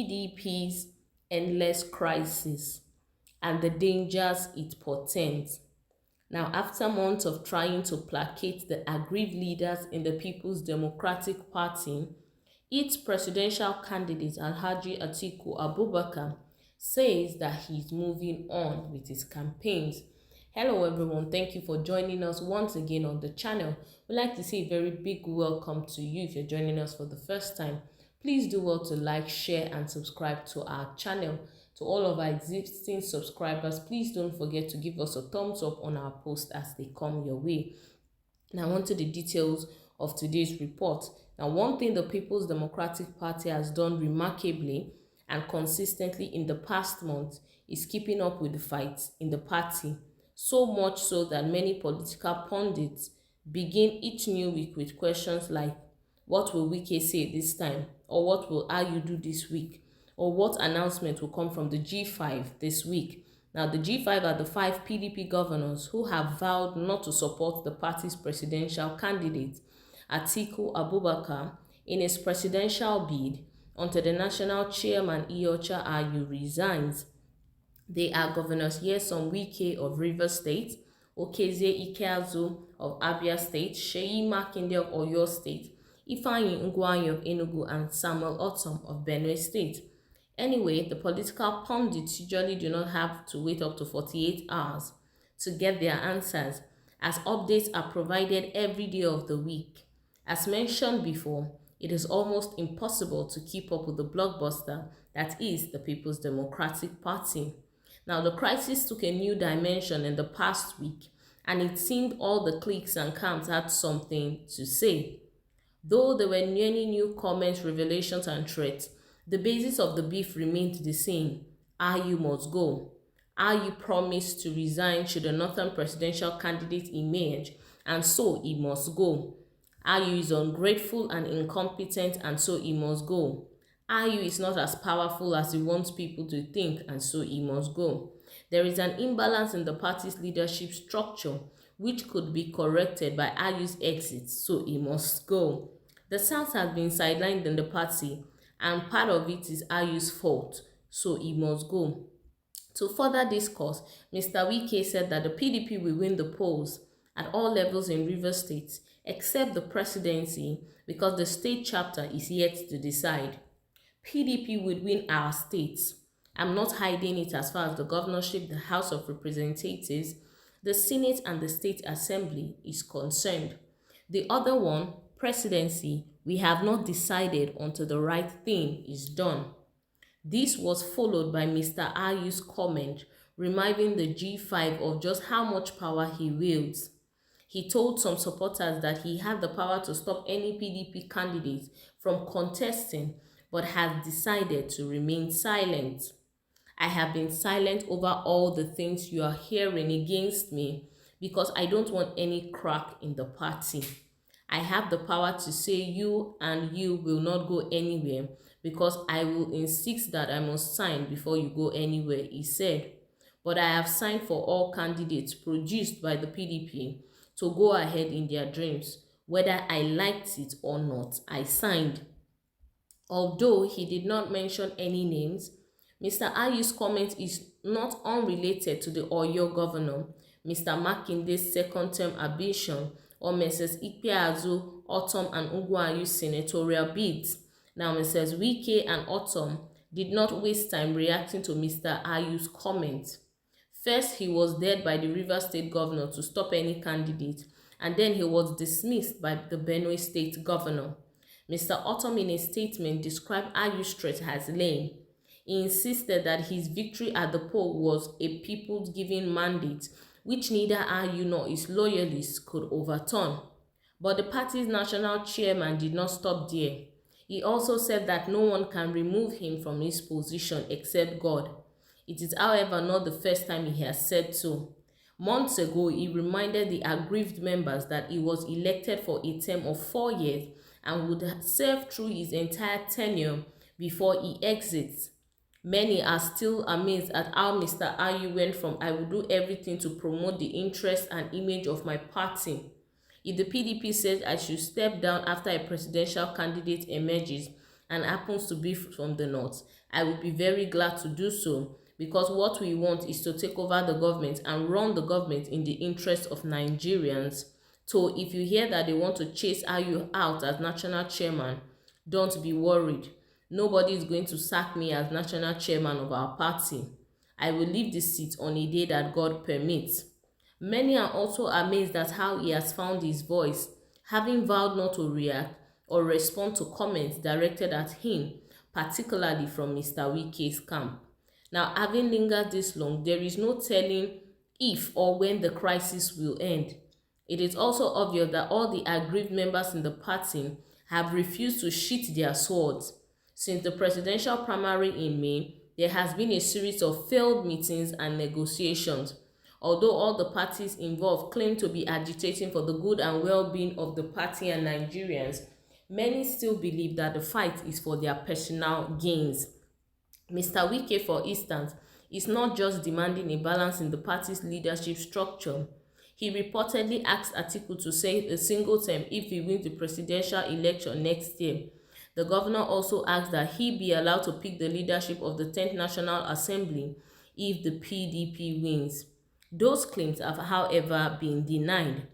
PDP's endless crisis and the dangers it portends. Now, after months of trying to placate the aggrieved leaders in the People's Democratic Party, its presidential candidate Alhaji Atiku Abubakar says that he's moving on with his campaigns. Hello everyone, thank you for joining us once again on the channel. We'd like to say a very big welcome to you if you're joining us for the first time. Please do well to like, share and subscribe to our channel. To all of our existing subscribers, please don't forget to give us a thumbs up on our posts as they come your way. Now on to the details of today's report. Now, one thing the People's Democratic Party has done remarkably and consistently in the past month is keeping up with the fights in the party, so much so that many political pundits begin each new week with questions like, what will Wike say this time? Or what will Ayu do this week? Or what announcement will come from the G5 this week? Now, the G5 are the 5 PDP governors who have vowed not to support the party's presidential candidate, Atiku Abubakar, in his presidential bid until the national chairman Iyorchia Ayu resigns. They are Governors Nyesom Wike of Rivers State, Okezie Ikeazu of Abia State, Seyi Makinde of Oyo State, Ifeanyi Ugwuanyi of Enugu, and Samuel Ortom of Benue State. Anyway, the political pundits usually do not have to wait up to 48 hours to get their answers, as updates are provided every day of the week. As mentioned before, it is almost impossible to keep up with the blockbuster that is the People's Democratic Party. Now, the crisis took a new dimension in the past week, and it seemed all the cliques and camps had something to say. Though there were many new comments, revelations, and threats, the basis of the beef remained the same. Ayu must go. Ayu promised to resign should a northern presidential candidate emerge, and so he must go. Ayu is ungrateful and incompetent, and so he must go. Ayu is not as powerful as he wants people to think, and so he must go. There is an imbalance in the party's leadership structure, which could be corrected by Ayu's exit, so he must go. The South has been sidelined in the party, and part of it is Ayu's fault, so he must go. To further discuss, Mr. Wike said that the PDP will win the polls at all levels in Rivers State, except the presidency, because the state chapter is yet to decide. PDP would win our states. I'm not hiding it as far as the governorship, the House of Representatives, the Senate, and the State Assembly is concerned. The other one, presidency, we have not decided until the right thing is done. This was followed by Mr. Ayu's comment reminding the G5 of just how much power he wields. He told some supporters that he had the power to stop any PDP candidate from contesting, but has decided to remain silent. I have been silent over all the things you are hearing against me because I don't want any crack in the party. I have the power to say you and you will not go anywhere because I will insist that I must sign before you go anywhere, he said. But I have signed for all candidates produced by the PDP to go ahead in their dreams. Whether I liked it or not, I signed. Although he did not mention any names, Mr. Ayu's comment is not unrelated to the Oyo governor, Mr. Makinde's second-term ambition, or Mrs. Ikeazu, Ortom, and Ugwuanyu's senatorial bids. Now, Mrs. Wike and Ortom did not waste time reacting to Mr. Ayu's comment. First, he was dared by the Rivers State governor to stop any candidate, and then he was dismissed by the Benue State governor. Mr. Ortom, in a statement, described Ayu's threat as lame. He insisted that his victory at the poll was a people-given mandate, which neither Ayu nor his loyalists could overturn. But the party's national chairman did not stop there. He also said that no one can remove him from his position except God. It is, however, not the first time he has said so. Months ago, he reminded the aggrieved members that he was elected for a term of 4 years and would serve through his entire tenure before he exits. Many are still amazed at how Mr. Ayu went from "I will do everything to promote the interest and image of my party." If the PDP says I should step down after a presidential candidate emerges and happens to be from the north, I would be very glad to do so, because what we want is to take over the government and run the government in the interest of Nigerians. So if you hear that they want to chase Ayu out as national chairman, don't be worried. Nobody is going to sack me as national chairman of our party. I will leave the seat on a day that God permits. Many are also amazed at how he has found his voice, having vowed not to react or respond to comments directed at him, particularly from Mr. Wike's camp. Now, having lingered this long, there is no telling if or when the crisis will end. It is also obvious that all the aggrieved members in the party have refused to sheath their swords. Since the presidential primary in May, there has been a series of failed meetings and negotiations. Although all the parties involved claim to be agitating for the good and well-being of the party and Nigerians, many still believe that the fight is for their personal gains. Mr. Wike, for instance, is not just demanding a balance in the party's leadership structure. He reportedly asked Atiku to say a single term if he wins the presidential election next year. The governor also asked that he be allowed to pick the leadership of the 10th National Assembly if the PDP wins. Those claims have, however, been denied.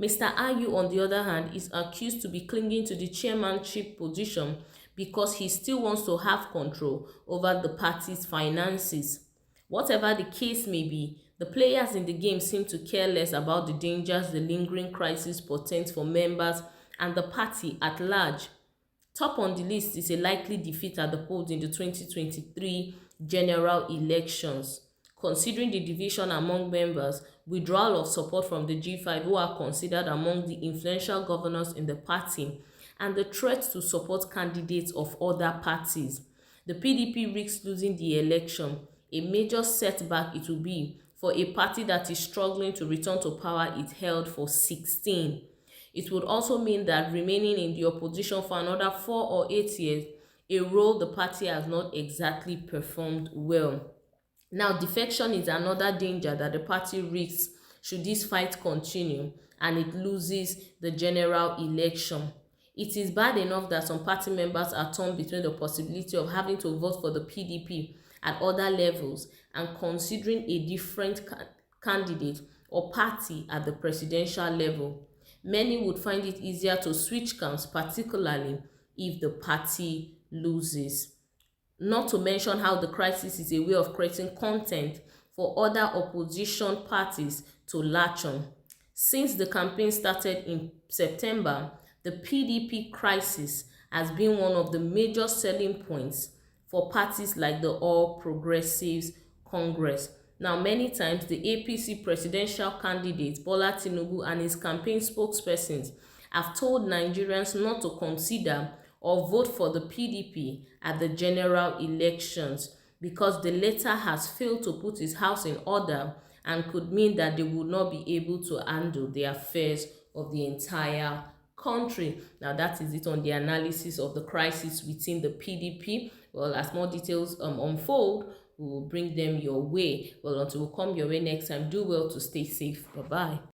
Mr. Ayu, on the other hand, is accused to be clinging to the chairmanship position because he still wants to have control over the party's finances. Whatever the case may be, the players in the game seem to care less about the dangers the lingering crisis portends for members and the party at large. Top on the list is a likely defeat at the polls in the 2023 general elections. Considering the division among members, withdrawal of support from the G5, who are considered among the influential governors in the party, and the threat to support candidates of other parties, the PDP risks losing the election, a major setback it will be for a party that is struggling to return to power it held for 16. It would also mean that remaining in the opposition for another 4 or 8 years, a role the party has not exactly performed well. Now, defection is another danger that the party risks should this fight continue and it loses the general election. It is bad enough that some party members are torn between the possibility of having to vote for the PDP at other levels and considering a different candidate or party at the presidential level. Many would find it easier to switch camps, particularly if the party loses. Not to mention how the crisis is a way of creating content for other opposition parties to latch on. Since the campaign started in September, the PDP crisis has been one of the major selling points for parties like the All Progressives Congress. Now, many times the APC presidential candidate Bola Tinubu and his campaign spokespersons have told Nigerians not to consider or vote for the PDP at the general elections because the latter has failed to put his house in order and could mean that they would not be able to handle the affairs of the entire country. Now, that is it on the analysis of the crisis within the PDP. Well, as more details unfold, we will bring them your way. Well, until we come your way next time, do well to stay safe. Bye-bye.